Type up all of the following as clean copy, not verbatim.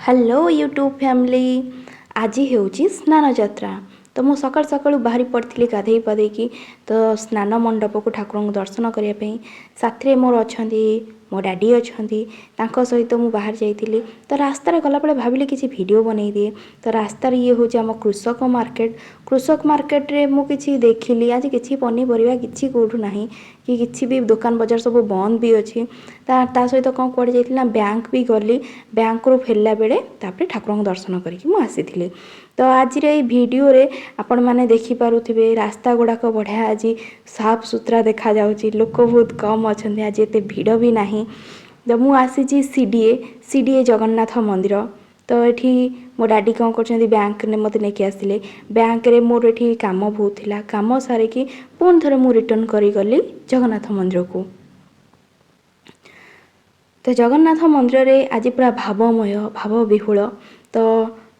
Hello YouTube family आज होची स्नान यात्रा। तो मु सकाल सकाळू बाहरी पड़ी गाधे पाधे तो स्नान मंडप को ठाकुर दर्शन करने साथी मोर अच्छा मो डैडी अच्छा सहित मु बाहर जाइली। तो रास्तार गलाबे भाविली किसी वीडियो बनई दिए। तो रास्तार ये हूँ आम कृषक मार्केट रे मु किछि देखिली आज किछि पनीपरिया किछि कोठू नाही कि किछि भी दुकान बजार सब बंद भी अच्छी। ता सहित कौन कड़े जाइली ना बैंक भी गली बैंक रू फेरला बेले तापर ठाकुर दर्शन करके मु आसी। तो आज रे वीडियो रे आपण माने देखि पारुथिबे रास्ता गुड़ाक बढ़िया आज साफ सुथरा देखा जाउची। लोक बहुत कम अच्छे आज एते भीड़ भी नहीं। तो मु आसी सीडीए जगन्नाथ मंदिर। तो ये मो डैडी कौन कर बैंक ने मत नहीं आसिले। बैंक रे मोर ये काम बहुत थिला काम सारिकी पुणी थे मु रिटर्न करी गली जगन्नाथ मंदिर को। तो जगन्नाथ मंदिर रे आज पूरा भावमय भाव विहुल। तो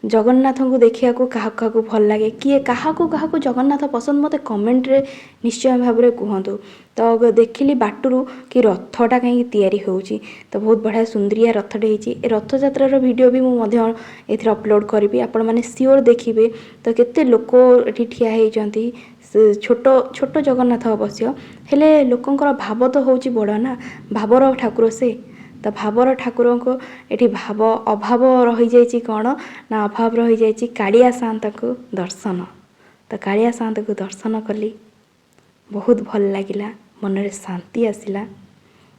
जगन्नाथ को देखिया को क्या भल लगे किए क्या जगन्नाथ पसंद मते कमेंट रे निश्चय भाव में कहतु। तो देखिली बाटरू कि रथटा कहीं तैयारी होउची। तो बहुत बढ़िया सुंदरिया रथटे होती। रथ यात्रार वीडियो भी मुझे अपलोड करी आपण मैंने सियोर देखिए। तो केते लोक ये ठिया होती छोट छोट जगन्नाथ अवश्य हेले लोकंकर भाव तो होची बड़ ना भावर ठाकुर से। तो भावर ठाकुर को ये भाव अभाव रही जाइए कौन ना अभाव रही जाइए कालिया साँत को दर्शन। तो कालिया साँत को दर्शन कली बहुत भल लगिला मन रे शांति आसिला।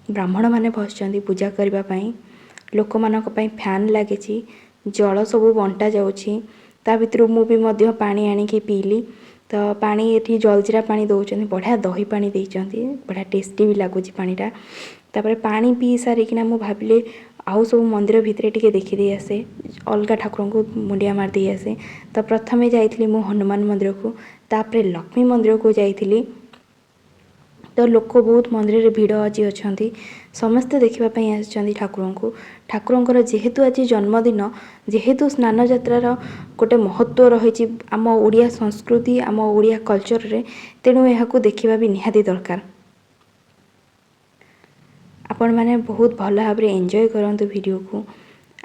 ब्राह्मण माने बसचंदी पूजा करने लोक मानक पई फैन लगी जल सब बंटा जाउची। ता भितर मु भी मध्य पानी आनिकी पीली। तो पानी ये जलजीरा पानी दौरान बढ़िया दही पानी देइचंती बढ़िया टेस्टी भी लगुच पानीटा। तापर पानी पी सारिकिना मु भाविले आउ सब मंदिर भितर टिके देखी दे आसे अलग ठाकुर को मुंडिया मार दे आसे। तो प्रथमे जाइथिली मु हनुमान मंदिर को तापर लक्ष्मी मंदिर को जाइथिली। तो लोक बहुत मंदिर रे भीड़ आज अच्छी समस्ते देखापी आसछंती ठाकुर को। ठाकुर जेहेतु आज जन्मदिन जेहेतु स्नान यात्रार गोटे महत्व रही आम ओडिया संस्कृति आम ओडिया कल्चर रे तेणु यह देखा भी निहाती दरकार। आपण मैंने बहुत भल भाव में एंजॉय करंतु वीडियो को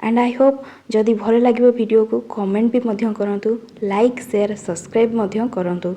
एंड आई होप जदि भल लगे वीडियो को कमेंट भी करंतु लाइक शेयर सब्सक्राइब करंतु।